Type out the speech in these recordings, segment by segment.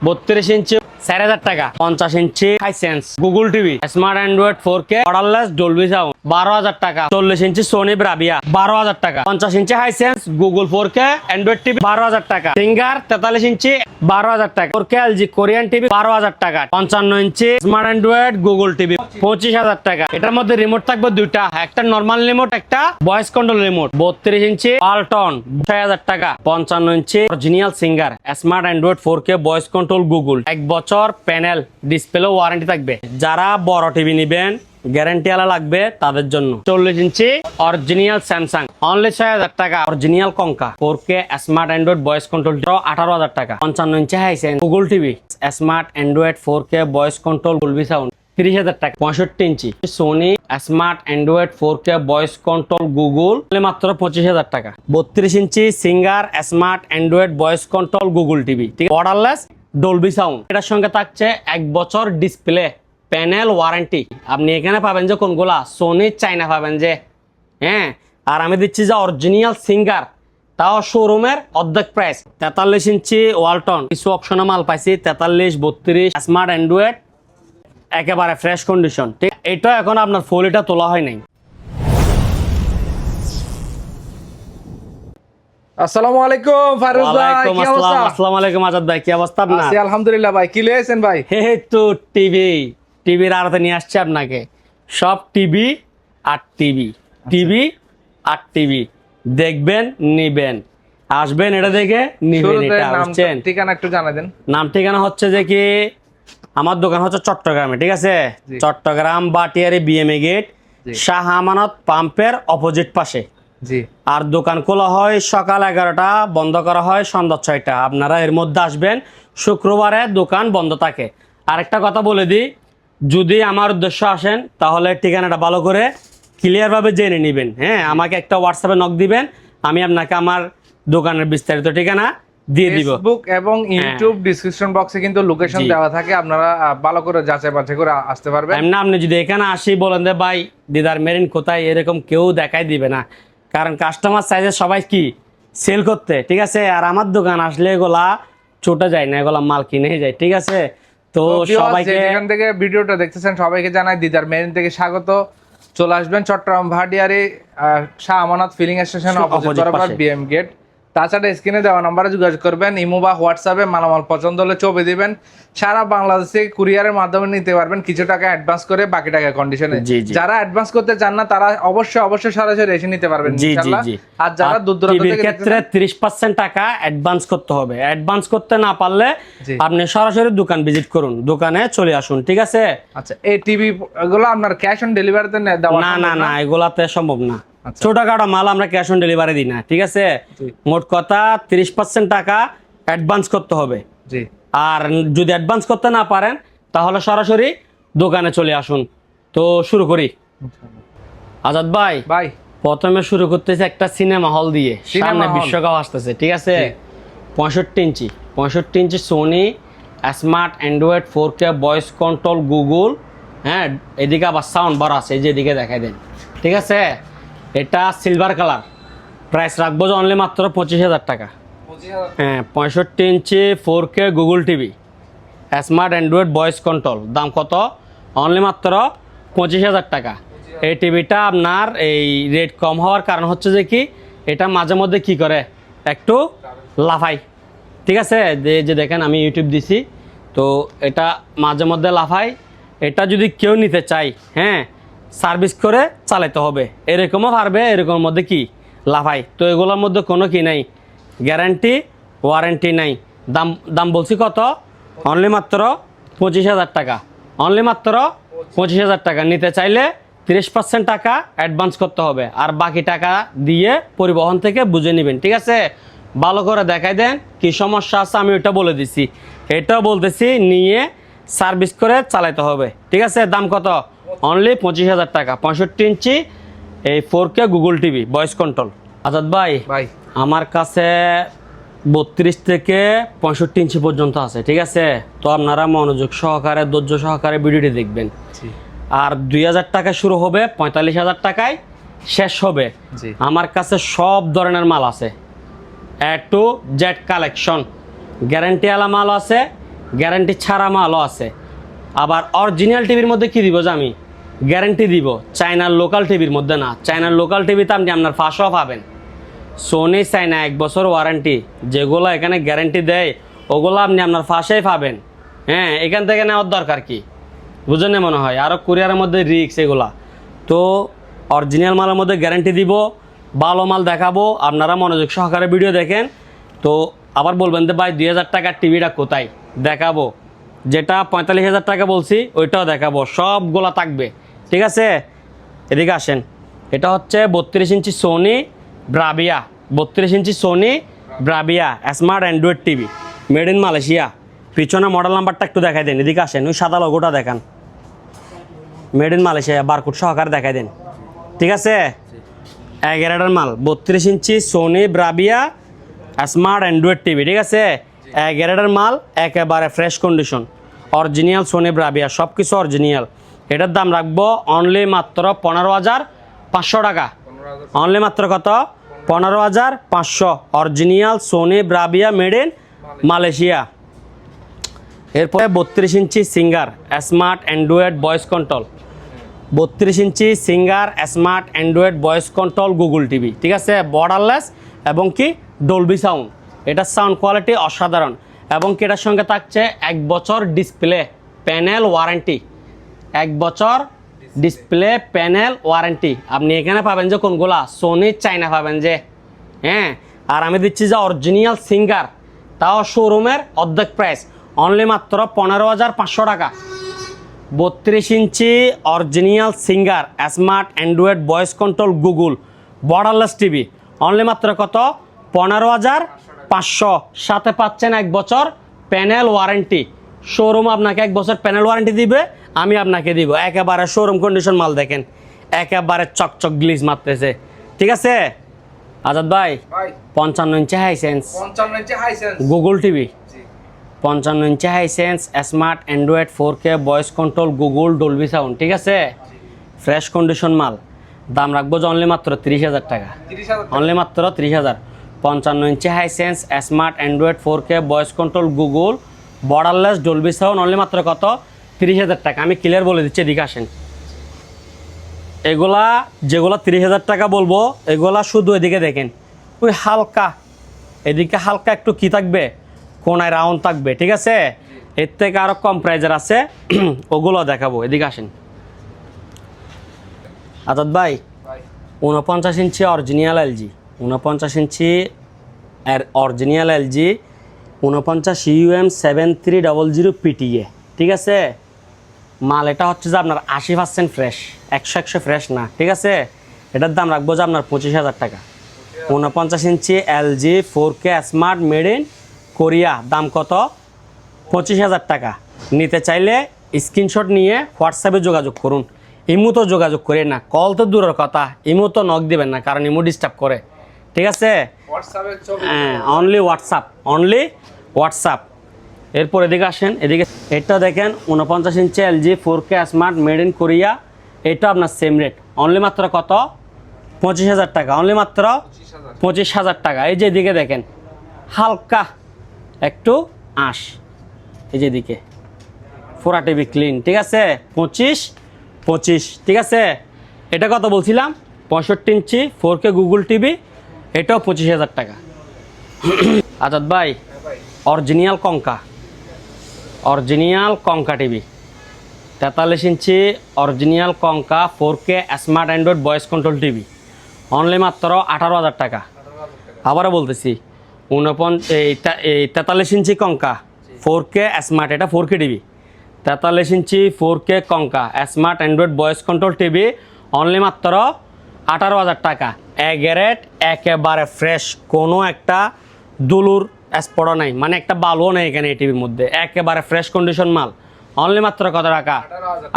32 ইঞ্চি 4000 টাকা। 50 ইঞ্চি Hisense Google TV smart Android 4K borderless Dolby sound 12000 টাকা। 40 ইঞ্চি সোনি ব্রাভিয়া 12000 টাকা। 50 ইঞ্চি Hisense Google 4K Android TV 12000 টাকা। সিঙ্গার 43 ইঞ্চি 12000 টাকা। 4K এলজি কোরিয়ান টিভি 12000 টাকা। 55 ইঞ্চি স্মার্ট অ্যান্ড্রয়েড গুগল টিভি 25000 টাকা। এটার মধ্যে রিমোট থাকবে দুইটা, একটা নরমাল রিমোট, একটা ভয়েস কন্ট্রোল রিমোট। 32 ইঞ্চি পালটন 6000 টাকা। 55 ইঞ্চি original Singer smart Android 4K voice control Google 1 বছর প্যানেল ডিসপ্লে ওয়ারেন্টি থাকবে। যারা বড় টিভি নেবেন গ্যারান্টি আলা লাগবে তাদের জন্য। 40 ইঞ্চি অরিজিনাল স্যামসাং অনলি 6000 টাকা। Original Konka 4K smart Android voice control 18000 টাকা। 55 ইঞ্চি Hisense Google TV smart Android 4K voice control Dolby sound 30000 টাকা। 65 ইঞ্চি Sony smart Android 4K voice control Google মাত্র 25000 টাকা। 32 ইঞ্চি Singer smart Android voice control Google TV ঠিক borderless Dolby sound. এটার সঙ্গে থাকছে 1 বছর ডিসপ্লে প্যানেল ওয়ারেন্টি। আপনি এখানে পাবেন যে কোনগুলা সোনি চাইনা পাবেন যে, হ্যাঁ। আর আমি দিচ্ছি যে অরিজিনাল সিঙ্গার, তাও শোরুমের অর্ধেক প্রাইস। 43 ইঞ্চি ওয়ালটন কিছু অপশনে মাল পাইছি 43 32 স্মার্ট অ্যান্ড্রয়েড একেবারে ফ্রেশ কন্ডিশন ঠিক। এটা এখন আপনার ফোলিটা তোলা হয় নাই। আসসালামু আলাইকুম ফারুজ ভাই, কি অবস্থা? আসসালামু আলাইকুম আজাদ ভাই, কি অবস্থা আপনার? আছি আলহামদুলিল্লাহ ভাই। কি লয়েছেন ভাই? হে তো টিভির আড়াতে নিয়ে আসছে আপনাকে। সব টিভি আর টিভি দেখবেন, নিবেন, আসবেন, এটা দেখে নিবেন। এটা বুঝছেন? ঠিকানা একটু জানা দেন। নাম ঠিকানা হচ্ছে যে কি, আমার দোকান হচ্ছে চট্টগ্রামে, ঠিক আছে? চট্টগ্রাম বাটিয়ারি বিএমএ গেট শাহ আমানত পাম্পের অপোজিট পাশে। জি। আর দোকান খোলা হয় সকাল 11টা, বন্ধ করা হয় সন্ধ্যা 6টা। আপনারা এর মধ্যে আসবেন, শুক্রবারে দোকান বন্ধ থাকে। আরেকটা কথা বলে দিই, যদি আমার উদ্দেশ্য আসেন তাহলে ঠিকানাটা ভালো করে ক্লিয়ারভাবে জেনে নেবেন। হ্যাঁ, আমাকে একটা হোয়াটসঅ্যাপে নক দিবেন, আমি আপনাকে আমার দোকানের বিস্তারিত ঠিকানা দিয়ে দিব। ফেসবুক এবং ইউটিউব ডেসক্রিপশন বক্সে কিন্তু লোকেশন দেওয়া থাকে, আপনারা ভালো করে যাচাই বাছাই করে আসতে পারবেন। এমনি আপনি যদি এখানে আসি বলেন যে ভাই দিদার মেরিন কোথায়, এরকম কেউ দেখাই দিবে না, কারণ কাস্টমার চাইছে সবাই কি সেল করতে, ঠিক আছে? আর আমার দোকান আসলে এগুলা ছোট যায় না, এগুলা মাল কিনে যায়, ঠিক আছে? তো সবাইকে এখান থেকে ভিডিওটা দেখতেছেন সবাইকে জানাই দিদার মেরিন থেকে স্বাগত। চলে আসবেন Chittagong Bhatiary Shah Amanat filling station opposite বরাবর বিএম গেট। তাছাড়া স্ক্রিনে দেওয়া নাম্বারে যোগাযোগ করবেন, ইমো বা হোয়াটসঅ্যাপে মালামাল পছন্দ হলে ছবি দিবেন। সারা বাংলাদেশে কুরিয়ারের মাধ্যমে নিতে পারবেন, কিছু টাকা অ্যাডভান্স করে বাকি টাকা কন্ডিশনে। যারা অ্যাডভান্স করতে চান না তারা অবশ্যই সরাসরি এসে নিতে পারবেন ইনশাআল্লাহ। আর যারা দূর দূরান্ত থেকে ক্ষেত্রে 30% টাকা অ্যাডভান্স করতে হবে। অ্যাডভান্স করতে না পারলে আপনি সরাসরি দোকান ভিজিট করুন, দোকানে চলে আসুন, ঠিক আছে? আচ্ছা, এই টিভি গুলো আপনার ক্যাশ অন ডেলিভারিতে দেওয়া? না, এগুলাতে সম্ভব না। ছোটখাটো মাল আমরা ক্যাশ অন ডেলিভারি দিই না, ঠিক আছে? মোট কথা 30% টাকা অ্যাডভান্স করতে হবে। আর যদি অ্যাডভান্স করতে না পারেন তাহলে সরাসরি দোকানে চলে আসুন। তো শুরু করি আজাদ ভাই। প্রথমে শুরু করতেছে একটা সিনেমা হল দিয়ে, সামনে বিশ্বকাপ আসতেছে, ঠিক আছে? 65 ইঞ্চি Sony smart Android 4K voice control Google. হ্যাঁ, এদিকে আবার সাউন্ড বার আছে, এই যে এদিকে দেখাই দেন, ঠিক আছে? এটা সিলভার কালার, প্রাইস রাখবো যে অনলি মাত্র 25000 টাকা। হ্যাঁ, 65 ইঞ্চি 4K Google TV smart Android voice control, দাম কত? অনলি মাত্র 25000 টাকা। এই টিভিটা আপনার এই রেট কম হওয়ার কারণ হচ্ছে যে কি, এটা মাঝে মধ্যে কি করে একটু লাফাই, ঠিক আছে? যে দেখেন আমি ইউটিউব দিছি, তো এটা মাঝে মধ্যে লাফাই। এটা যদি কেউ নিতে চাই, হ্যাঁ, সার্ভিস করে চালাতে হবে, এরকমও পারবে, এরকম মধ্যে কি লাফাই। তো এগুলোর মধ্যে কোনো কি নাই, গ্যারান্টি ওয়ারেন্টি নাই। দাম বলছি কত? অনলি মাত্র 25000 টাকা। অনলি মাত্র 25000 টাকা। নিতে চাইলে 30% টাকা অ্যাডভান্স করতে হবে, আর বাকি টাকা দিয়ে পরিবহন থেকে বুঝে নেবেন, ঠিক আছে? ভালো করে দেখাই দেন কি সমস্যা আছে, আমি ওইটা বলে দিছি, এটাও বলতেছি, নিয়ে সার্ভিস করে চালাতে হবে, ঠিক আছে? দাম কত? অনলি 25000 টাকা। 65 ইঞ্চি এই 4K Google TV voice control. Azad ভাই, আমার কাছে 32 থেকে 65 ইঞ্চি পর্যন্ত আছে, ঠিক আছে? তো আপনারা মনোযোগ সহকারে ধৈর্য সহকারে ভিডিওটি দেখবেন। আর 2000 টাকা শুরু হবে, 45000 টাকায় শেষ হবে। আমার কাছে সব ধরনের মাল আছে, A to Z collection, guarantee আলা মাল আছে, গ্যারান্টি ছাড়া মালও আছে। আবার অরিজিনাল টিভির মধ্যে কি দিব যে আমি গ্যারান্টি দিব, চায়নার লোকাল টিভির মধ্যে না। চায়নার লোকাল টিভিতে আপনি আপনার ফাঁসও পাবেন। সোনি চায়না 1 বছর ওয়ারেন্টি, যেগুলো এখানে গ্যারান্টি দেয় ওগুলো আপনি আপনার ফাঁসেই পাবেন। হ্যাঁ, এখান থেকে নেওয়ার দরকার কি, বুঝেন মনে হয়? আরও কুরিয়ারের মধ্যে রিক্স এগুলা। তো অরিজিনাল মালের মধ্যে গ্যারান্টি দিব, ভালো মাল দেখাবো, আপনারা মনোযোগ সহকারে ভিডিও দেখেন। তো আবার বলবেন যে ভাই 2000 টাকার টিভিটা কোথায় দেখাবো, যেটা 45,000 টাকা বলছি ওইটাও দেখাবো, সবগুলা থাকবে। ঠিক আছে, এদিকে আসেন। এটা হচ্ছে 32 ইঞ্চি সোনি ব্রাভিয়া, 32 ইঞ্চি Sony Bravia smart Android TV, made in Malaysia. পিছনে মডেল নাম্বারটা একটু দেখাই দেন, এদিকে আসেন, ওই সাদা লোগোটা দেখান, মেড ইন মালয়েশিয়া, বারকোড সহকারে দেখাই দেন। ঠিক আছে, 11টার মাল, 32 ইঞ্চি Sony Bravia smart Android TV. ঠিক আছে, 11টার মাল, একেবারে fresh condition, original Sony Bravia, সব কিছু অরিজিনাল। এটার দাম রাখবো অনলি মাত্র 15,500 টাকা। অনলি মাত্র কত? 15,500, original Sony Bravia, made in Malaysia. এরপরে 32 ইঞ্চি Singer smart Android voice control, 32 ইঞ্চি Singer smart Android voice control Google TV. ঠিক আছে, বর্ডারলেস এবং কি ডলবি সাউন্ড। এটার সাউন্ড কোয়ালিটি অসাধারণ এবং কি এটার সঙ্গে থাকছে 1 বছর ডিসপ্লে প্যানেল ওয়ারেন্টি, 1 বছর ডিসপ্লে প্যানেল ওয়ারেন্টি। আপনি এখানে পাবেন যে কোনগুলা, সোনি চায়না পাবেন যে, হ্যাঁ। আর আমি দিচ্ছি যে অরিজিনাল সিঙ্গার, তাও শোরুমের অর্ধেক প্রাইস, অনলি মাত্র 15,500 টাকা। 32 ইঞ্চি original Singer smart Android voice control Google borderless TV, only মাত্র কত? 15,500। সাথে পাচ্ছেন 1 বছর প্যানেল ওয়ারেন্টি। শোরুম আপনাকে 1 বছর প্যানেল ওয়ারেন্টি দিবে, আমি আপনাকে দিব একেবারে শোরুম কন্ডিশন মাল। দেখেন একেবারে চকচক গ্লিজ মারতেছে। ঠিক আছে আজাদ ভাই, 55 ইঞ্চি হাইসেন্স গুগল টিভি, 55 ইঞ্চি Hisense smart Android 4K voice control Google Dolby sound. ঠিক আছে, ফ্রেশ কন্ডিশন মাল। দাম রাখবো যে অনলি মাত্র 30,000 টাকা, অনলি মাত্র 30,000। 55 ইঞ্চি Hisense smart Android 4K voice control Google borderless Dolby sound, only মাত্র কত? 30,000 টাকা। আমি ক্লিয়ার বলে দিচ্ছি, এদিকে আসেন। এগুলা যেগুলো 30,000 টাকা বলবো, এগুলা শুধু এদিকে দেখেন, ওই হালকা এদিকে হালকা একটু কি থাকবে, কোনায় রাউন্ড থাকবে। ঠিক আছে, এর থেকে আরও কম প্রাইজের আছে, ওগুলো দেখাবো। এদিকে আসেন আজাদ ভাই, 49 ইঞ্চি অরিজিনাল এলজি, 49 ইঞ্চি অরিজিনাল এলজি 49 UM 7300 PTA। ঠিক আছে, মাল এটা হচ্ছে যে আপনার 80% ফ্রেশ, 100 ফ্রেশ না। ঠিক আছে, এটার দাম রাখবো যে আপনার 25,000 টাকা। 49 ইঞ্চি LG 4K smart made in Korea, দাম কত? 25,000 টাকা। নিতে চাইলে স্ক্রিনশট নিয়ে হোয়াটসঅ্যাপে যোগাযোগ করুন, ইমো তো যোগাযোগ করেন না, কল তো দূরের কথা, ইমো তো নক দিবেন না, কারণ ইমো ডিস্টার্ব করে। ঠিক আছে, হ্যাঁ, অনলি হোয়াটসঅ্যাপ, অনলি হোয়াটসঅ্যাপ। এরপর এদিকে আসেন, এদিকে এটা দেখেন 49 ইঞ্চি LG 4K smart made in Korea, এটা আপনার সেম রেট, অনলি মাত্র কত? 25,000 টাকা, অনলি মাত্র 25,000 টাকা। এই যে এদিকে দেখেন হালকা একটু আঁশ, এই যে এদিকে ফোরা টিভি ক্লিন। ঠিক আছে, 25। ঠিক আছে, এটা কত বলছিলাম? 65 ইঞ্চি 4K গুগল টিভি, এটাও 25,000 টাকা। আজাদ ভাই, অরিজিনাল কঙ্কা টিভি, 43 ইঞ্চি original Konka 4K smart Android voice control TV, only মাত্র 18,000 টাকা। আবারও বলতেছি, 43 ইঞ্চি কঙ্কা 4K স্মার্ট, এটা 4K টিভি, 43 ইঞ্চি 4K Konka smart Android voice control TV, only মাত্র 18,000 টাকা। গ্যারেট একেবারে ফ্রেশ, কোনো একটা দুলুর স্পটও নাই, মানে একটা বালুও নেই এখানে এই টিভির মধ্যে, একেবারে ফ্রেশ কন্ডিশন মাল, অনলি মাত্র কত টাকা?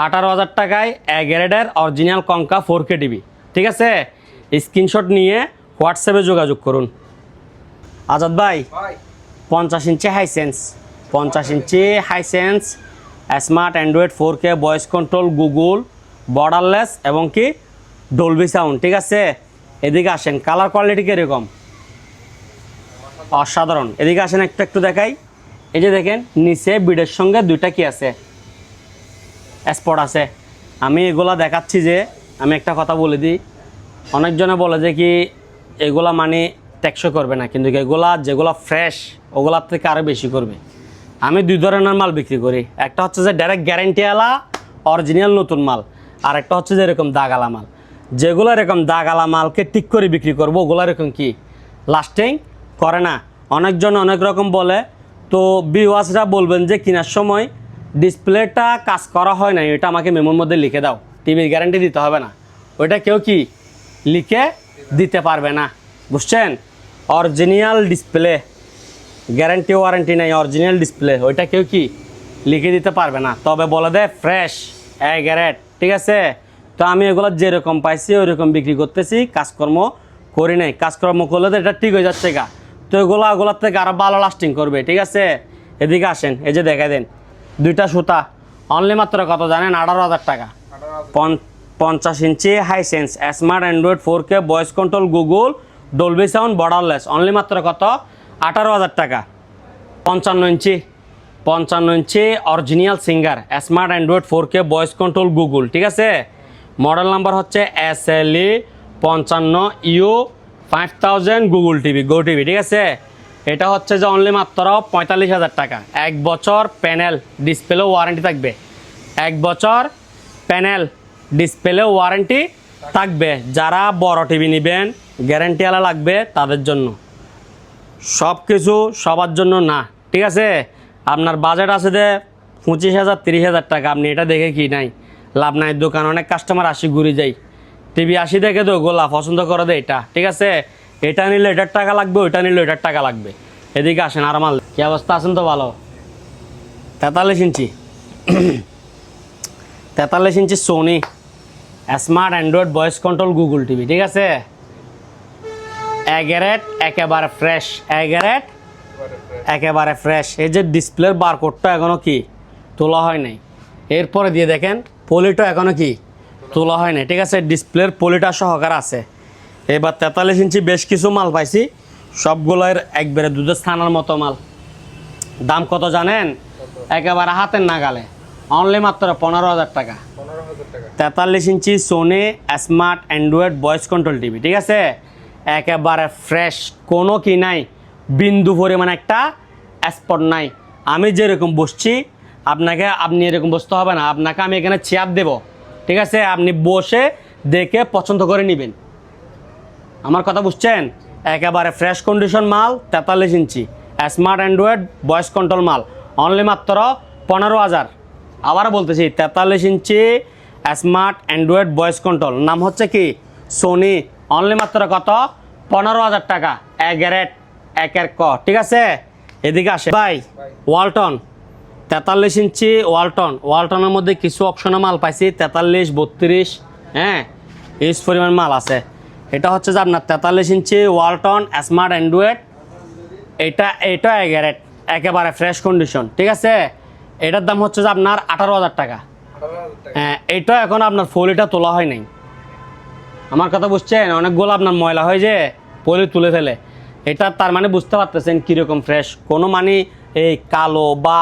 18,000 টাকায় গ্যারেটের অরিজিনাল কঙ্কা 4K টিভি। ঠিক আছে, স্ক্রিনশট নিয়ে হোয়াটসঅ্যাপে যোগাযোগ করুন। আজাদ ভাই, 50 ইঞ্চি হাইসেন্স, 50 ইঞ্চি Hisense smart Android 4K voice control Google borderless এবং কি ডলবি সাউন্ড। ঠিক আছে, এদিকে আসেন, কালার কোয়ালিটি কীরকম? অসাধারণ। এদিকে আসেন, একটু দেখাই, এই যে দেখেন নিচে বিডের সঙ্গে দুইটা কি আছে, স্পট আছে। আমি এগুলা দেখাচ্ছি যে আমি একটা কথা বলে দিই, অনেকজনে বলে যে কি এগুলা মানে টেকসই করবে না, কিন্তু এগুলা যেগুলা ফ্রেশ ওগুলার থেকে আরও বেশি করবে। আমি দুই ধরনের মাল বিক্রি করি, একটা হচ্ছে যে ডাইরেক্ট গ্যারান্টিওয়ালা অরিজিনাল নতুন মাল, আর একটা হচ্ছে যে এরকম দাগালা মাল। যেগুলো এরকম দাগালা মালকে ঠিক করে বিক্রি করবো ওগুলো এরকম কি লাস্টিং করে না। অনেকজন অনেক রকম বলে, তো ভিউয়ার্সরা বলবেন যে কেনার সময় ডিসপ্লেটা কাজ করা হয় না এটা আমাকে মেমোর মধ্যে লিখে দাও, টিভির গ্যারান্টি দিতে হবে না, ওইটা কেউ কি লিখে দিতে পারবে না, বুঝছেন? অরিজিনাল ডিসপ্লে, গ্যারান্টি ওয়ারেন্টি নেই, অরিজিনাল ডিসপ্লে, ওইটা কেউ কি লিখে দিতে পারবে না, তবে বলে দেয় ফ্রেশ গ্যারেট, ঠিক আছে? তো আমি এগুলো যেরকম পাইছি ওইরকম বিক্রি করতেছি, কাজকর্ম করি নাই। কাজকর্ম করলে তো এটা ঠিক হয়ে যাচ্ছে গা, তো ওগুলোর থেকে আরও ভালো লাস্টিং করবে, ঠিক আছে? এদিকে আসেন, এই যে দেখা দেন দুইটা সুতা অনলি মাত্র কত জানেন? 18,000 টাকা। 50 ইঞ্চি Hisense smart Android 4K voice control Google Dolby sound borderless, only মাত্র কত? 18,000 টাকা। 55 ইঞ্চি original Singer smart Android 4K voice control Google, ঠিক আছে? মডেল নাম্বার হচ্ছে SLE 55U 5000 Google TV, go TV, ঠিক আছে? এটা হচ্ছে যে অনলি মাত্র 45,000 টাকা। 1 বছর প্যানেল ডিসপ্লে ওয়ারেন্টি থাকবে, 1 বছর প্যানেল ডিসপ্লে ওয়ারেন্টি থাকবে। যারা বড় টিভি নেবেন গ্যারান্টিওয়ালা লাগবে তাদের জন্য, সব কিছু সবার জন্য না, ঠিক আছে? আপনার বাজেট আছে যে 25,000 30,000 টাকা, আপনি এটা দেখে কি নাই লাভ নাই। দোকান অনেক কাস্টমার আসি ঘুরে যাই, টিভি আসি দেখে তো গোলা পছন্দ করে দেয় এটা, ঠিক আছে? এটা নিলে এটার টাকা লাগবে, ওইটা নিলে ওইটার টাকা লাগবে। এদিকে আসেন আর মাল কি অবস্থা আছেন তো? ভালো। 43 ইঞ্চি 43 ইঞ্চি Sony smart Android voice control Google TV, ঠিক আছে? গ্যারেট একেবারে ফ্রেশ, গ্যারেট একেবারে ফ্রেশ। এই যে ডিসপ্লের বারকোডটা এখনও কি তোলা হয় নাই, এরপরে দিয়ে দেখেন পলিটা এখনও কি তোলা হয় নাই, ঠিক আছে? ডিসপ্লের পলিটা সহকার আছে। এবার 43 ইঞ্চি বেশ কিছু মাল পাইছি, সবগুলোর একবারে দুধের স্থানের মতো মাল। দাম কত জানেন? একেবারে হাতের নাগালে, অনলি মাত্র 15,000 টাকা। 43 ইঞ্চি Sony smart Android voice control TV, ঠিক আছে? একেবারে ফ্রেশ, কোনো কি নাই, বিন্দু পরিমাণ একটা স্পট নাই। আমি যেরকম বসছি আপনি এরকম বসতে হবে না, আপনাকে আমি এখানে চেয়ার দেব, ঠিক আছে? আপনি বসে দেখে পছন্দ করে নেবেন, আমার কথা বুঝছেন? একেবারে ফ্রেশ কন্ডিশন মাল, 43 ইঞ্চি স্মার্ট অ্যান্ড্রয়েড ভয়েস কন্ট্রোল মাল, অনলি মাত্র 15,000। আবার বলতেছি 43 ইঞ্চি স্মার্ট অ্যান্ড্রয়েড ভয়েস কন্ট্রোল, নাম হচ্ছে কি সোনি, অনলি মাত্র কত? 15,000 টাকা। গ্যারেট একের ক, ঠিক আছে? এদিকে আসে ভাই, ওয়ালটন 43 ইঞ্চি ওয়ালটনের মধ্যে কিছু অপশনের মাল পাইছি, 43 32, হ্যাঁ ইউজ পরিমাণ মাল আছে। এটা হচ্ছে যে আপনার 43 ইঞ্চি ওয়ালটন স্মার্ট অ্যান্ড্রয়েড, এটা গ্যারেট একেবারে ফ্রেশ কন্ডিশন, ঠিক আছে? এটার দাম হচ্ছে যে আপনার 18,000 টাকা। হ্যাঁ, এটা এখন আপনার ফলিটা তোলা হয় নাই, আমার কথা বুঝছেন? অনেকগুলো আপনার ময়লা হয় যে পলি তুলে ফেলে, এটা তার মানে বুঝতে পারতেছেন কীরকম ফ্রেশ, কোনো মানে এই কালো বা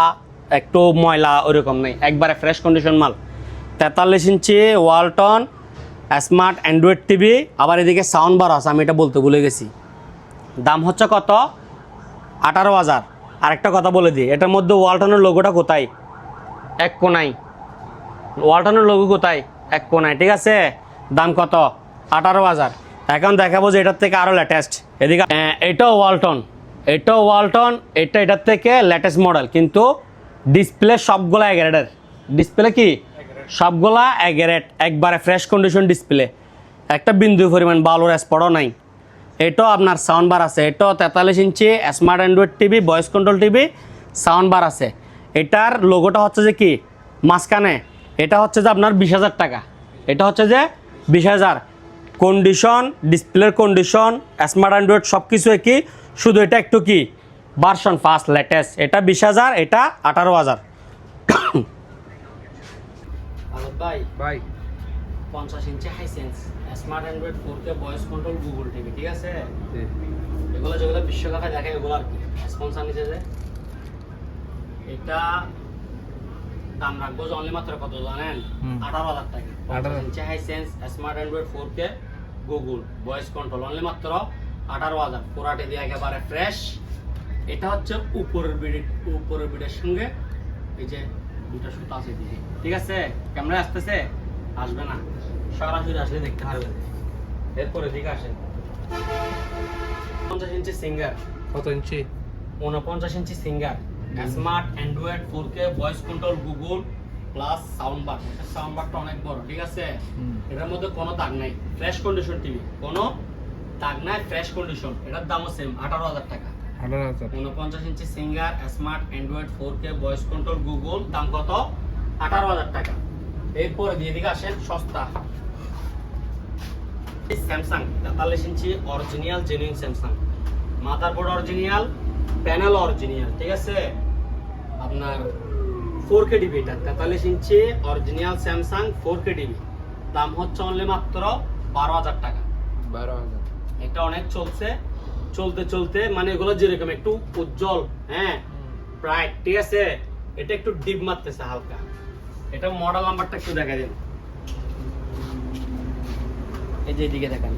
একটু ময়লা ওইরকম নেই, একবারে ফ্রেশ কন্ডিশন মাল। 43 ইঞ্চি ওয়ালটন স্মার্ট অ্যান্ড্রয়েড টিভি। আবার এদিকে সাউন্ড বার আছে, আমি এটা বলতে ভুলে গেছি, দাম হচ্ছে কত? 18,000। আরেকটা কথা বলে দিই, এটার মধ্যে ওয়ালটনের লোগোটা কোথায়? এক কোনায়। ওয়ালটনের লোগো কোথায়? এক কোনায়, ঠিক আছে? দাম কত? 18,000। এখন দেখাবো যে এটার থেকে আরও লেটেস্ট। এদিকে এটাও ওয়ালটন, এটার থেকে লেটেস্ট মডেল, কিন্তু ডিসপ্লে সবগুলা গ্যারেটের ডিসপ্লে, কি সবগুলা গ্যারেট, একবারে ফ্রেশ কন্ডিশন ডিসপ্লে, একটা বিন্দু পরিমাণ বালুর স্পটও নাই। এটাও আপনার সাউন্ড বার আছে, এটাও 43 ইঞ্চি smart Android TV voice control TV, sound bar আছে। এটার লোগোটা হচ্ছে যে কি মাঝখানে, এটা হচ্ছে যে আপনার 20,000 টাকা, এটা হচ্ছে যে 20,000। কন্ডিশন, ডিসপ্লের কন্ডিশন, স্মার্ট অ্যান্ড্রয়েড সব কিছু একই, শুধু এটা একটু কি ভার্সন ফার্স্ট লেটেস্ট। এটা 20,000, এটা 18,000। ভাই 50 ইঞ্চি Hisense smart Android 4K voice control Google TV, ঠিক আছে? এগুলো যেগুলো বিশ্বকাপে দেখে এগুলো আর কি স্পন্সর নিচে যে এটা দাম রাখবো অনলি মাত্র কত জানেন? হুম। 18,000 টাকা। 18,000 ইঞ্চি Hisense smart Android 4K Google voice control only মাত্র 18,000। পুরাটে দিয়ে একেবারে ফ্রেশ। এটা হচ্ছে উপরের বিডের সঙ্গে এই যে দুটো সুতা আছে দিয়ে, ঠিক আছে? ক্যামেরা আসতেছে, আসবে না, সরাসরি আসলে দেখতে পারবেন। এরপরে দিকে আসেন 50 ইঞ্চি সিঙ্গার, কত ইঞ্চি? 49 ইঞ্চি Singer smart Android 4K voice control Google plus sound bar. এটা সাউন্ড বারটা অনেক বড়, ঠিক আছে? এটার মধ্যে কোনো দাগ নাই, ফ্রেশ কন্ডিশন টিভি, কোনো দাগ নাই, ফ্রেশ কন্ডিশন। এটার দামও সেম 18,000 টাকা। 18,000। 49 ইঞ্চি Singer smart Android 4K voice control Google, দাম কত? 18,000 টাকা। এরপরে দিয়ে দিকে আসেন সস্তা স্যামসাং 43 ইঞ্চি original genuine Samsung, motherboard original, panel original, ঠিক আছে? আপনার 4K টিভি, এটা 43 ইঞ্চি অরিজিনাল স্যামসাং 4K টিভি, দাম হচ্ছে অনলি মাত্র 12,000 টাকা। 12,000। এটা অনেক চলছে, চলতে চলতে মানে এগুলো যেরকম একটু উজ্জ্বল, হ্যাঁ ব্রাইট, ঠিক আছে? এটা একটু ডিপ মারতেছে হালকা। এটা মডেল নাম্বারটা একটু দেখা দিন, এই যে এদিকে দেখেন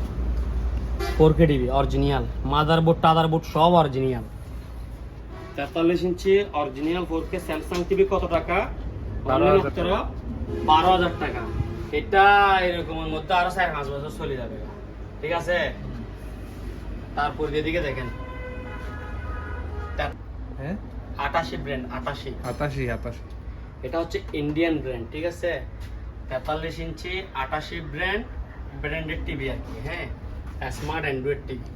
4K টিভি অরিজিনাল, মাদারবোর্ড টাদারবোর্ড সব অরিজিনাল। 43 ইঞ্চি অরিজিনাল 4K স্যামসাং টিভি কত টাকা? 12,000 টাকা। এটা এরকমের মধ্যে আরো 4-5 বছর চলে যাবে, ঠিক আছে? তারপর এদিকে দেখেন হ্যাঁ 88 ব্র্যান্ড, 88 88। এটা হচ্ছে ইন্ডিয়ান ব্র্যান্ড, ঠিক আছে? 43 ইঞ্চি 88 ব্র্যান্ডের টিভি আর কি, হ্যাঁ smart Android TV,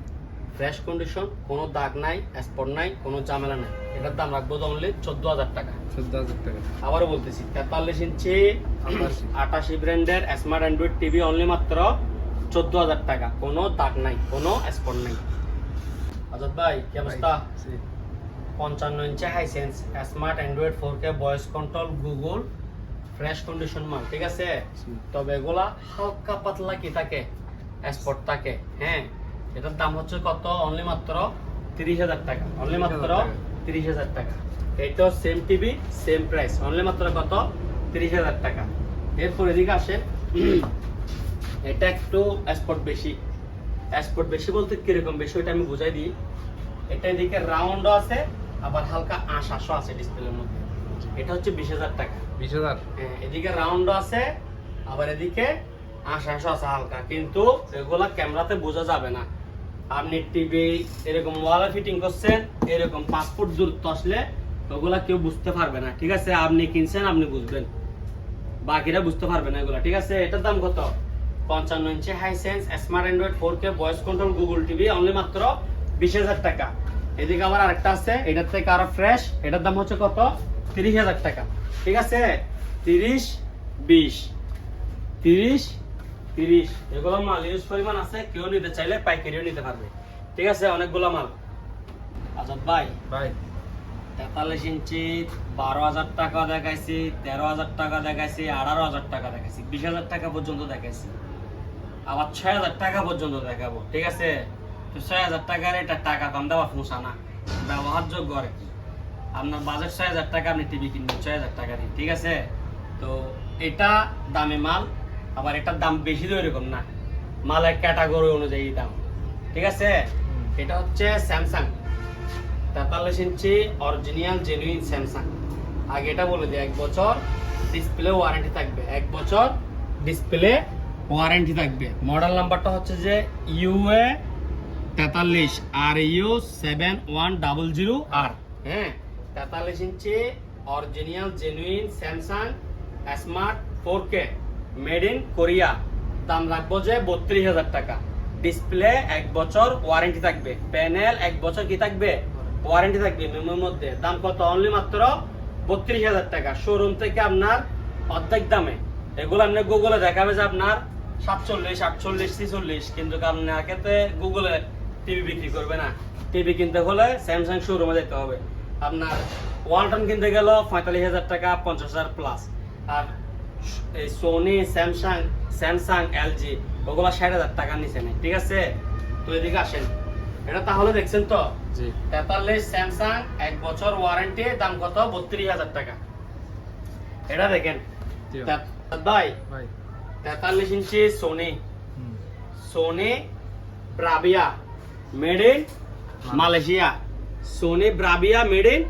fresh condition, কোনো দাগ নাই, স্পট নাই, কোনো ঝামেলা নাই। এটার দাম রাখবো অনলি 14,000 টাকা। 14,000 টাকা। আবারও বলতেছি 43 ইঞ্চি 88 ব্র্যান্ডের স্মার্ট অ্যান্ড্রয়েড টিভি অনলি মাত্র 14,000 টাকা, কোনো দাগ নাই, কোনো স্পট নাই। আজাদ ভাই কি অবস্থা? 55 ইঞ্চি Hisense smart Android 4K voice control Google fresh condition মাল, ঠিক আছে? তবে এগুলা হালকা পাতলা কি থাকে, স্পট থাকে, হ্যাঁ। এটার দাম হচ্ছে কত? অনলি মাত্র 30,000 টাকা, অনলি মাত্র 30,000 টাকা। এইটাও same TV same price, only মাত্র কত? 30,000 টাকা। এরপর এদিকে আসেন এটা একটু স্পট বেশি। স্পট বেশি বলতে কিরকম বেশি ওইটা আমি বুঝাই দিই। এটা এদিকে রাউন্ডও আছে, আবার হালকা আঁশও আছে ডিসপ্লের মধ্যে। এটা হচ্ছে 20,000 টাকা। 20,000। হ্যাঁ, এদিকে রাউন্ডও আছে, আবার এদিকে আঁশও আছে হালকা, কিন্তু এগুলা ক্যামেরাতে বোঝা যাবে না। আপনি টিভি এরকম ওয়ালে ফিটিং করছেন, এরকম 5 ফুট দূরত্ব আসলে ওগুলা কেউ বুঝতে পারবে না, ঠিক আছে? আপনি কিনছেন, আপনি বুঝবেন, বাকিরা বুঝতে পারবে না এগুলা, ঠিক আছে? এটার দাম কত? 55 ইঞ্চি Hisense smart Android 4K voice control Google TV only মাত্র 20,000 টাকা। এদিকে আবার আরেকটা আছে, এটার থেকে আরো ফ্রেশ, এটার দাম হচ্ছে কত? 30,000 টাকা, ঠিক আছে? 30, 20, 30, 30 এগুলো মাল ইউজ পরিমাণ আছে, কেউ নিতে চাইলে পাইকারিও নিতে পারবে, ঠিক আছে? অনেকগুলো মাল। আজাদ ভাই 43 ইঞ্চি 12,000 টাকা দেখাইছি, 13,000 টাকা দেখাইছি, 18,000 টাকা দেখাইছি, 20,000 টাকা পর্যন্ত দেখাইছি, আবার 6,000 টাকা পর্যন্ত দেখাবো, ঠিক আছে? তো 6,000 টাকার এটা টাকা কম দেওয়া ফুঁসা না, ব্যবহারযোগ্য আর কি। আপনার বাজেট 6,000 টাকা, আপনি টিভি কিনবেন 6,000 টাকা দিয়ে, ঠিক আছে? তো এটা দামি মাল, আবার এটার দাম বেশি তো এরকম না, মালের ক্যাটাগরি অনুযায়ী দাম, ঠিক আছে? এটা হচ্ছে স্যামসাং 43 ইঞ্চি অরিজিনাল জেনুইন স্যামসাং। আগে এটা বলে দিই, 1 বছর ডিসপ্লে ওয়ারেন্টি থাকবে, 1 বছর ডিসপ্লে ওয়ারেন্টি থাকবে। মডেল নাম্বারটা হচ্ছে যে UA 43 RU 7100R, হ্যাঁ 43 ইঞ্চি original genuine Samsung smart 4K made in Korea, দাম রাখবো যে 32,000 টাকা। ডিসপ্লে 1 বছর ওয়ারেন্টি থাকবে, প্যানেল 1 বছর কি থাকবে? ওয়ারেন্টি থাকবে মেমোর মধ্যে। দাম কত? অনলি মাত্র 32,000 টাকা। শোরুম থেকে আপনার অর্ধেক দামে। এগুলো আপনি গুগলে দেখাবে যে আপনার 47, 48, 46, কিন্তু আপনার ক্ষেত্রে গুগলে টিভি বিক্রি করবে না। টিভি কিনতে হলে স্যামসাং শোরুমে যেতে হবে। আপনার ওয়ালটন কিনতে গেল 45,000 টাকা, 50,000 প্লাস। আর এই সোনি, স্যামসাং, LG ওগুলো 60,000 টাকার নিচে নেই, ঠিক আছে? তো এদিকে আসেন এটা তাহলে দেখছেন তো জি 43 স্যামসাং 1 বছর ওয়ারেন্টি, দাম কত 32,000 টাকা। এটা দেখেন জি ভাই ভাই 43 ইঞ্চি সোনি হুম Sony Bravia made in Malaysia, Sony Bravia made in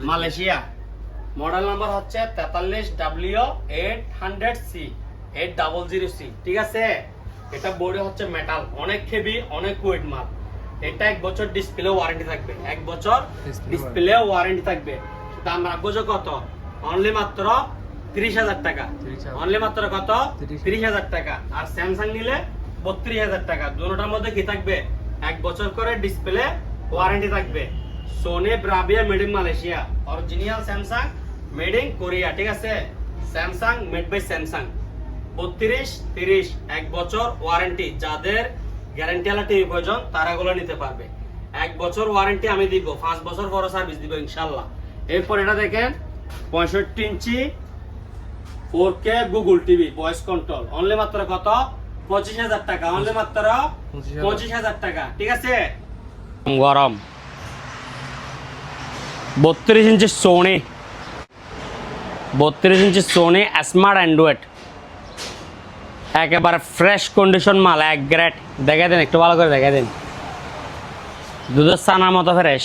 Malaysia. Model number হচ্ছে 43W800C 800C, ঠিক আছে। এটা বডি হচ্ছে মেটাল, অনেক হেভি, অনেক ওয়েট মাল। এটা 1 বছর ডিসপ্লে ওয়ারেন্টি থাকবে, 1 বছর ডিসপ্লে ওয়ারেন্টি থাকবে। দাম রাখবো যে কত, অনলি মাত্র 30,000 টাকা, অনলি মাত্র কত 30,000 টাকা। আর স্যামসাং নিলে 32,000 টাকা। দুটোটার মধ্যে কি থাকবে, 1 বছর করে ডিসপ্লে ওয়ারেন্টি থাকবে। Sony Bravia made in Malaysia, original Samsung made in Korea, ঠিক আছে। স্যামসাং মেড বাই স্যামসাং, 32-30 1 বছর ওয়ারেন্টি। যাদের গ্যারান্টি ওয়ালা টিভি প্রয়োজন তারা এগুলো নিতে পারবে। 1 বছর ওয়ারেন্টি আমি দিব, 5 বছর পরে সার্ভিস দিব ইনশাআল্লাহ। এরপর এটা দেখেন 65 ইঞ্চি 4K Google TV voice control, only মাত্র কত 25,000 টাকা, অনলি মাত্র 25,000 টাকা, ঠিক আছে। গরম 32 ইঞ্চি সোনি, 32 ইঞ্চি সোনি স্মার্ট অ্যান্ড্রয়েড, একেবারে ফ্রেশ কন্ডিশন মাল, 1 গ্রেড। দেখে দেন, একটু ভালো করে দেখে দিন, দুধের ছানার মতো ফ্রেশ।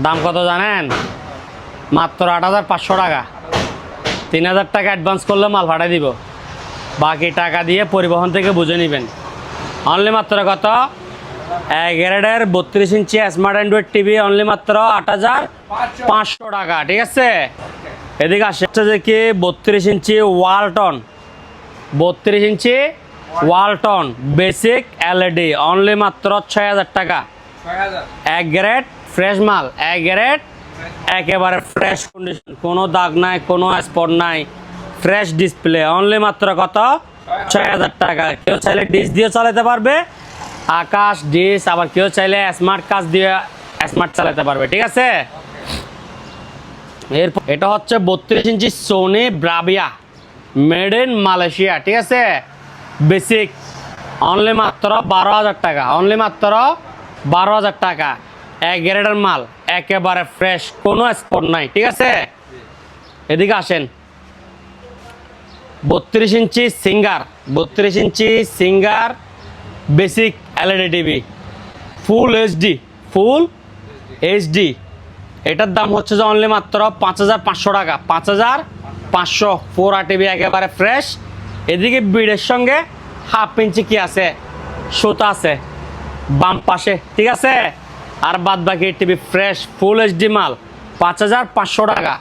দাম কত জানেন, মাত্র 8,500 টাকা। 3,000 টাকা অ্যাডভান্স করলে মাল পাঠিয়ে দিব, বাকি টাকা দিয়ে পরিবহন থেকে বুঝে নেবেন। অনলি মাত্র কত, 1 গ্রেডের 32 ইঞ্চি স্মার্ট অ্যান্ড্রয়েড টিভি, অনলি মাত্র 8,500 টাকা, ঠিক আছে। এদিকে আসছে যে কি 32 ইঞ্চি ওয়ালটন, 32 ইঞ্চি ওয়ালটন বেসিক এলইডি, অনলি মাত্র 6,000 টাকা। 1 গ্রেড ফ্রেশ মাল, 1 গ্রেড একেবারে ফ্রেশ কন্ডিশন, কোনো দাগ নাই, কোনো স্পট নাই, ফ্রেশ ডিসপ্লে, অনলি মাত্র কত 6,000 টাকা। কেউ চাইলে ডিশ দিয়ে চালাতে পারবে, আকাশ ডিশ, আবার কেউ চাইলে স্মার্ট কাজ দিয়ে স্মার্ট চালাতে পারবে, ঠিক আছে। এরপর এটা হচ্ছে 32 ইঞ্চি Sony Bravia made in Malaysia, ঠিক আছে। বেসিক, অনলি মাত্র 12,000 টাকা, অনলি মাত্র 12,000 টাকা। 1 গ্রেডের মাল, একেবারে ফ্রেশ, কোনো স্পট নাই, ঠিক আছে। এদিকে আসেন 32 ইঞ্চি সিঙ্গার, 32 ইঞ্চি Singer basic LED TV, full HD, full HD. এটার দাম হচ্ছে যে অনলি মাত্র 5,500 টাকা, 5,500। 4A টিভি একেবারে ফ্রেশ। এদিকে বিডের সঙ্গে 1/2 ইঞ্চি কি আছে, সুতা আছে বাম পাশে, ঠিক আছে। আর বাদ বাকি টিভি ফ্রেশ ফুল এইচডি মাল, 5,500 টাকা।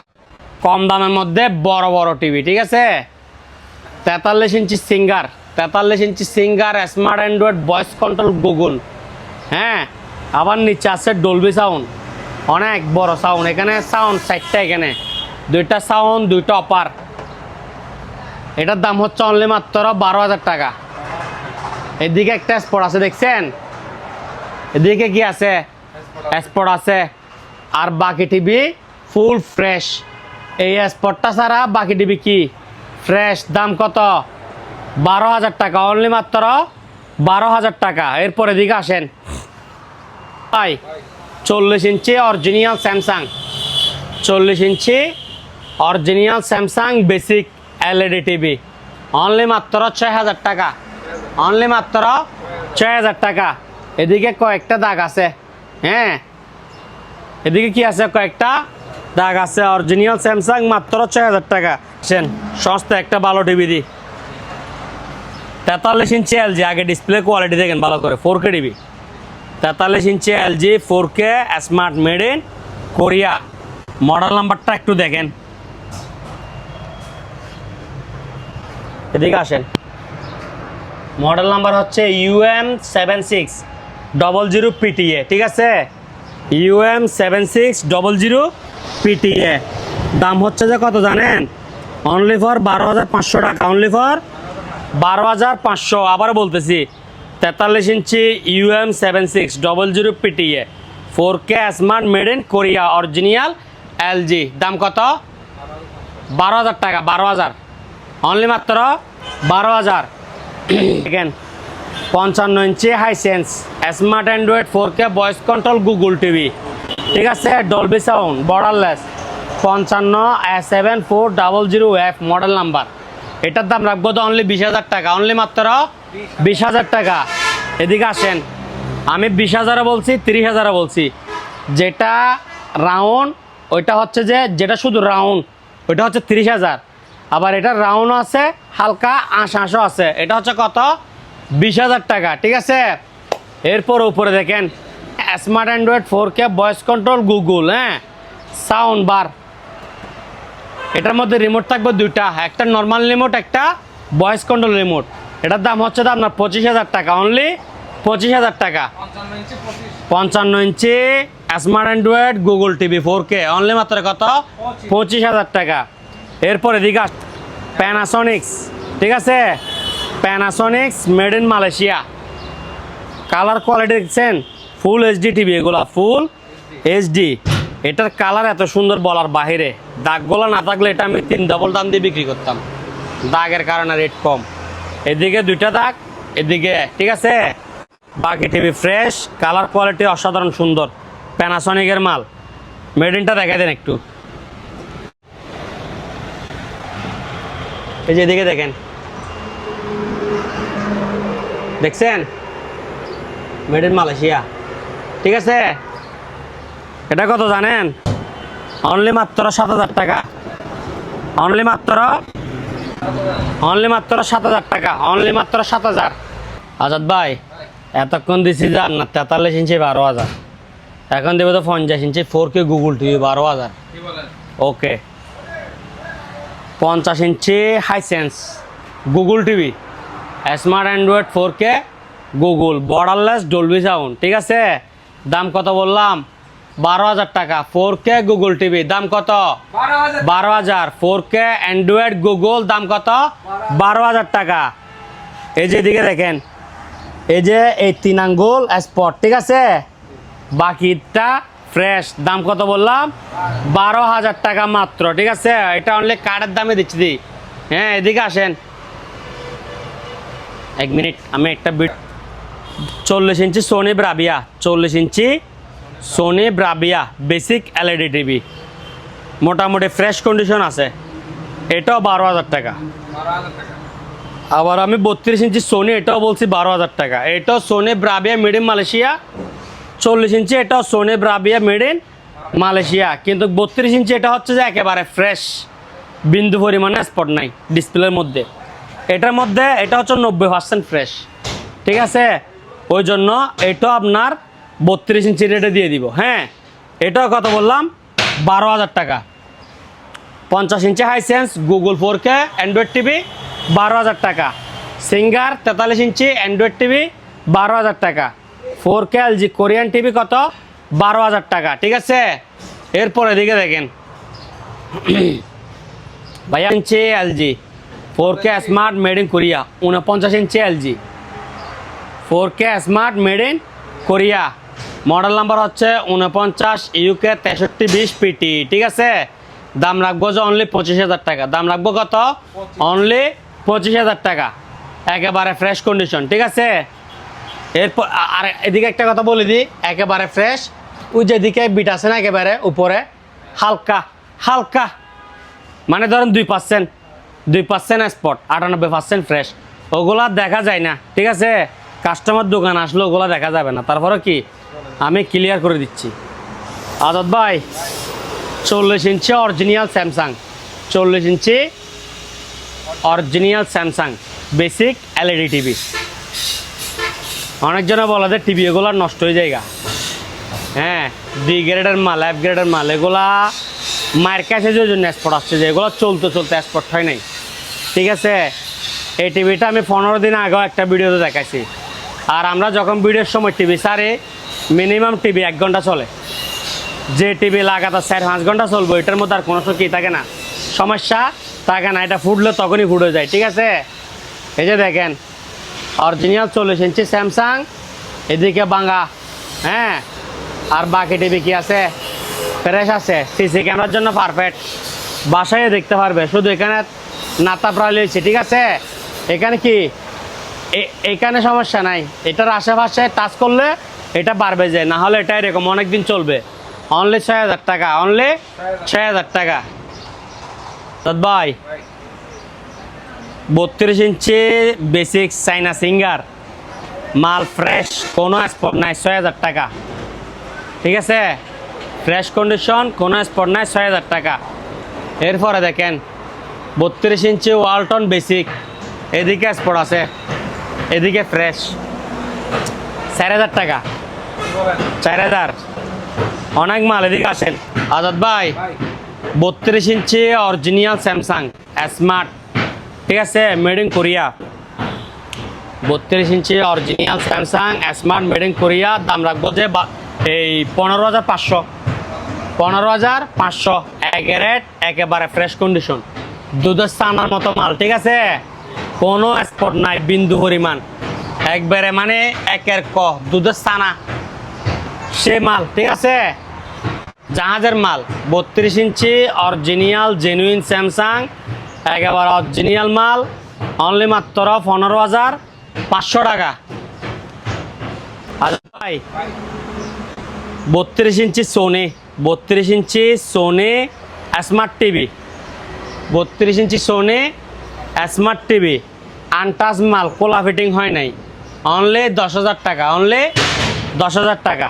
কম দামের মধ্যে বড় বড় টিভি, ঠিক আছে। 43 ইঞ্চি সিঙ্গার, 43 ইঞ্চি Singer smart Android voice control Google, হ্যাঁ। আবার নিচে আছে ডলবি সাউন্ড, অনেক বড় সাউন্ড। এখানে সাউন্ড 4টা, এখানে 2টা সাউন্ড, 2টা অপার। এটার দাম হচ্ছে অনলি মাত্র 12,000 টাকা। এদিকে একটা স্পট আছে দেখছেন, এদিকে কি আছে, স্পট আছে। আর বাকি টিভি ফুল ফ্রেশ, এই স্পটটা ছাড়া বাকি টিভি কি ফ্রেশ। দাম কত 12,000 টাকা, অনলি মাত্র 12,000 টাকা। এরপর এদিকে আসেন ভাই 40 ইঞ্চি অরিজিনাল স্যামসাং, 40 ইঞ্চি original Samsung basic LED TV, only মাত্র 6,000 টাকা, অনলি মাত্র 6,000 টাকা। এদিকে কয়েকটা দাগ আছে, হ্যাঁ, এদিকে কি আছে, কয়েকটা দাগ আছে। অরিজিনাল স্যামসাং মাত্র 6,000 টাকা। সস্তা একটা ভালো টিভি দিই, 43 ইঞ্চি এলজি। আগে ডিসপ্লে কোয়ালিটি দেখেন ভালো করে, 4K TV, 43 inch LG 4K smart made in Korea. Model নাম্বারটা একটু দেখেন, এদিকে আসেন। মডেল নাম্বার হচ্ছে UM7600 PTA, ঠিক আছে। UM7600 PTA। দাম হচ্ছে যে কত জানেন, অনলি ফর 12,500 টাকা, অনলি ফর 12,500। আবার বলতেছি 43 ইঞ্চি UM7600 PTA 4K smart made in Korea original LG. দাম কত 12,000 টাকা, 12,000, অনলি মাত্র 12,000। দেখেন 55 ইঞ্চি Hisense smart Android 4K voice control Google TV, ঠিক আছে, Dolby sound, borderless, 55 A7400F model number. এটার দাম রাখবো তো অনলি 20,000 টাকা, অনলি মাত্র 20,000 টাকা। এদিকে আসেন, আমি 20,000 বলছি, 30,000 বলছি। যেটা রাউন্ড ওইটা হচ্ছে যেটা শুধু রাউন্ড ওইটা হচ্ছে 30,000, আবার এটা রাউন্ড আছে হালকা আঁশও আছে, এটা হচ্ছে কত, 20,000 টাকা, ঠিক আছে। এরপর উপরে দেখেন smart Android 4K voice control Google, হ্যাঁ, সাউন্ড বার। এটার মধ্যে রিমোট থাকবে দুইটা, একটা নর্মাল রিমোট, একটা ভয়েস কন্ট্রোল রিমোট। এটার দাম হচ্ছে তো আপনার 25,000 টাকা, অনলি 25,000 টাকা। 55 ইঞ্চি smart Android Google TV 4K only মাত্র কত, 25,000 টাকা। এরপরে এদিকে প্যানাসোনিক্স, ঠিক আছে, Panasonics made in Malaysia. Colour quality দেখছেন, ফুল এইচডি টিভি, এগুলা ফুল এইচডি। এটার কালার এত সুন্দর বলার বাহিরে, দাগগুলো না থাকলে এটা আমি 3 ডবল দাম দিয়ে বিক্রি করতাম, দাগের কারণে রেট কম। এদিকে দুইটা দাগ, এদিকে, ঠিক আছে। বাকি টিভি ফ্রেশ, কালার কোয়ালিটি অসাধারণ সুন্দর, প্যানাসনিকের মাল। মেড ইনটা দেখাই দেন একটু, এই যে এদিকে দেখেন, দেখছেন, মেড ইন মালয়েশিয়া, ঠিক আছে। এটা কত জানেন, অনলি মাত্র 7,000 টাকা, অনলি মাত্র 7,000 টাকা, অনলি মাত্র 7,000। আজাদ ভাই এতক্ষণ দিছি যান না 43 ইঞ্চি 12,000, এখন দেবো তো 50 ইঞ্চি 4K গুগল টিভি 12,000। ওকে, 50 ইঞ্চি Hisense Google TV smart Android 4K Google borderless Dolby sound, ঠিক আছে। দাম কত বললাম, 12,000 টাকা। 4K গুগল টিভি দাম কত, 12,000। 4K অ্যান্ড্রয়েড গুগল দাম কত, 12,000 টাকা। এই যে এদিকে দেখেন, এই যে এই 3 আঙ্গুল স্পট, ঠিক আছে, বাকিটা ফ্রেশ। দাম কত বললাম, 12,000 টাকা মাত্র, ঠিক আছে। এটা অনলি কার্ডের দামে দিচ্ছি দি। হ্যাঁ, এদিকে আসেন, 1 মিনিট, আমি একটা 40 ইঞ্চি সোনি ব্রাভিয়া, 40 ইঞ্চি Sony Bravia basic LED TV, মোটামুটি ফ্রেশ কন্ডিশন আছে, এটাও 12,000 টাকা। আবার আমি 32 ইঞ্চি সোনি, এটাও বলছি 12,000 টাকা। এটাও Sony Bravia made in Malaysia. 40 inch এটাও Sony Bravia made in Malaysia, কিন্তু 32 ইঞ্চি এটা হচ্ছে যে একেবারে ফ্রেশ, বিন্দু পরিমাণে স্পট নাই ডিসপ্লের মধ্যে। এটার মধ্যে এটা হচ্ছে 90% ফ্রেশ, ঠিক আছে। ওই জন্য এটাও আপনার 32 ইঞ্চি রেটে দিয়ে দিব। হ্যাঁ, এটাও কত বললাম, 12,000 টাকা। 50 ইঞ্চি Hisense Google 4K Android TV 12,000 টাকা। সিঙ্গার 43 ইঞ্চি অ্যান্ড্রয়েড টিভি 12,000 টাকা। 4K LG কোরিয়ান টিভি কত, 12,000 টাকা, ঠিক আছে। এরপর এদিকে দেখেন ভাইয়া, ইঞ্চি LG 4K smart made in Korea 49 inch LG 4K smart made in Korea, model number হচ্ছে 49 UK 6320 PT, ঠিক আছে। দাম রাখবো যে অনলি 25,000 টাকা। দাম রাখবো কত, অনলি 25,000 টাকা, একেবারে ফ্রেশ কন্ডিশন, ঠিক আছে। এরপর আর এদিকে একটা কথা বলে দিই, একেবারে ফ্রেশ। ওই যেদিকে বিট আছে না একেবারে উপরে, হালকা হালকা, মানে ধরেন 2% স্পট, 98% ফ্রেশ, ওগুলা দেখা যায় না, ঠিক আছে। কাস্টমার দোকান আসলে ওগুলা দেখা যাবে না। তারপরে কি আমি ক্লিয়ার করে দিচ্ছি। আজাদ ভাই 40 ইঞ্চি অরিজিনাল স্যামসাং, 40 ইঞ্চি original Samsung basic LED TV. অনেকজনে বলে যে টিভি এগুলো নষ্ট হয়ে যায়। হ্যাঁ, ডি গ্রেডের মাল, এফ গ্রেডের মাল, এগুলা মায়ের কাছে যে জন্য স্পট আসছে, যে এগুলো চলতে স্পট হয় নাই, ঠিক আছে। এই টিভিটা আমি 15 দিন আগেও একটা ভিডিওতে দেখাইছি। আর আমরা যখন ভিডিওর সময় টিভি সারে, মিনিমাম টিভি 1 ঘন্টা চলে। যে টিভি লাগাতার 4-5 ঘন্টা চলবো, এটার মধ্যে আর কোনো কি থাকে না, সমস্যা থাকে না। এটা ফুটলে তখনই ফুটে যায়, ঠিক আছে। এই যে দেখেন অরিজিনাল 40 ইঞ্চি স্যামসাং, এদিকে বাঙ্গা, হ্যাঁ। আর বাকি টিভি কি আছে, ফ্রেশ আছে, সিসি ক্যামেরার জন্য পারফেক্ট, বাসায় দেখতে পারবে। শুধু এখানে নাতা প্রায় হয়েছে, ঠিক আছে। এখানে কি এখানে সমস্যা নাই, এটার আশেপাশে টাচ করলে এটা বাড়বে, যে না হলে এটা এরকম অনেকদিন চলবে। অনলি 6,000 টাকা, অনলি 6,000 টাকা। ভাই 32 ইঞ্চি বেসিক চাইনা সিঙ্গার, মাল ফ্রেশ, কোনো স্পট নাই, 6,000 টাকা। ঠিক আছে, ফ্রেশ কন্ডিশন, কোনো স্পট নাই, 6,000 টাকা। এরপরে দেখেন 32 ইঞ্চি ওয়ালটন বেসিক, এদিকে স্পট আছে, এদিকে ফ্রেশ, 4,000 টাকা, 4,000। অনেক মাল, এদিকে আসেন আজাদ ভাই। 32 ইঞ্চি অরিজিনাল স্যামসাং স্মার্ট, ঠিক আছে, মেড ইন কোরিয়া। 32 ইঞ্চি original Samsung smart made in Korea, দাম রাখবো যে এই 15,500, 15,500। একেরেট, একেবারে ফ্রেশ কন্ডিশন, দুধের ছানার মতো মাল, ঠিক আছে, কোনো স্পট নাই বিন্দু পরিমাণ, একবারে মানে একের ক দুধের ছানা সে মাল, ঠিক আছে, জাহাজের মাল। 32 ইঞ্চি অরিজিনাল জেনুইন স্যামসাং, একেবারে অরিজিনাল মাল, অনলি মাত্র 15,500 টাকা। আচ্ছা ভাই 32 ইঞ্চি সোনি, 32 ইঞ্চি সোনি স্মার্ট টিভি, 32 ইঞ্চি সোনি স্মার্ট টিভি, আনটাচ মাল, কোলা ফিটিং হয় নাই, অনলি 10,000 টাকা, অনলি 10,000 টাকা।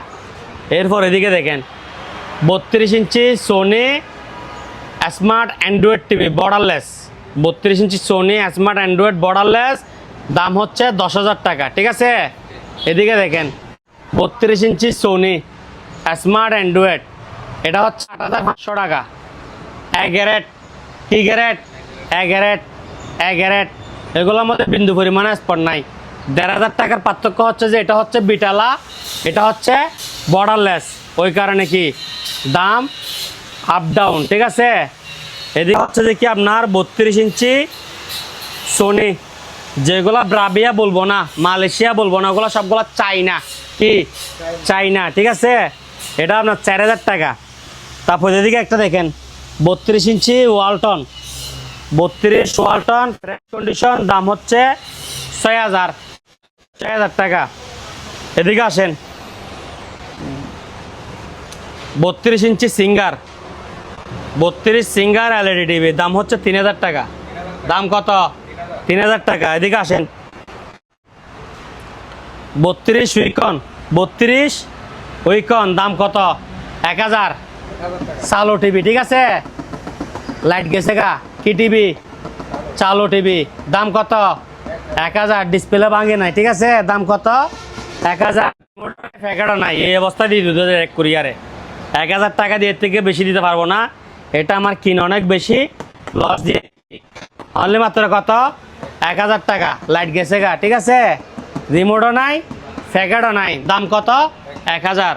এরপর এদিকে দেখেন 32 ইঞ্চি Sony smart Android TV borderless, 32 ইঞ্চি সোনি স্মার্ট অ্যান্ড্রয়েড বর্ডারলেস, দাম হচ্ছে 10,000 টাকা, ঠিক আছে। এদিকে দেখেন 32 ইঞ্চি সোনি স্মার্ট অ্যান্ড্রয়েড, এটা হচ্ছে 8,500 টাকা। এগ্যারেট, কি গ্যারেট, এগ্যারেট, এগ্যারেট, এগুলোর মধ্যে বিন্দু পরিমাণে স্পট নাই। 1,500 টাকার পার্থক্য হচ্ছে যে এটা হচ্ছে বিটালা, এটা হচ্ছে বর্ডারলেস, ওই কারণে কি দাম আপ ডাউন, ঠিক আছে। এদিকে হচ্ছে যে কি আপনার 32 ইঞ্চি সোনি, যেগুলো ব্রাভিয়া বলবো না, মালয়েশিয়া বলবো না, ওগুলো সবগুলো চাইনা, কি চাইনা, ঠিক আছে, এটা আপনার 4,000 টাকা। তারপর এদিকে একটা দেখেন 32 ইঞ্চি ওয়ালটন, 32 ওয়ালটন ফ্রেশ কন্ডিশন, দাম হচ্ছে 6,000 টাকা। এদিকে আসেন 32 ইঞ্চি সিঙ্গার, 32 সিঙ্গার এলইডি টিভি, দাম হচ্ছে 3,000 টাকা। দাম কত? 3,000 টাকা। এদিকে আসেন 32 উইকন, 32 উইকন, দাম কত? 1,000। চালু টিভি, ঠিক আছে, লাইট গেছে গা, কি টিভি? চালু টিভি, দাম কত? 1,000। ডিসপ্লে ভাঙে নাই, ঠিক আছে, দাম কত? 1,000। প্যাকেটও নাই, এই অবস্থা দিয়ে দিতে এক কুরিয়ারে। 1,000 টাকা দিয়ে থেকে বেশি দিতে পারবো না, এটা আমার কিনে অনেক বেশি লস দিয়ে, অনলি মাত্র কত? 1,000 টাকা। লাইট গেছে গা, ঠিক আছে, রিমোটও নাই, প্যাকেটও নাই, দাম কত? 1,000।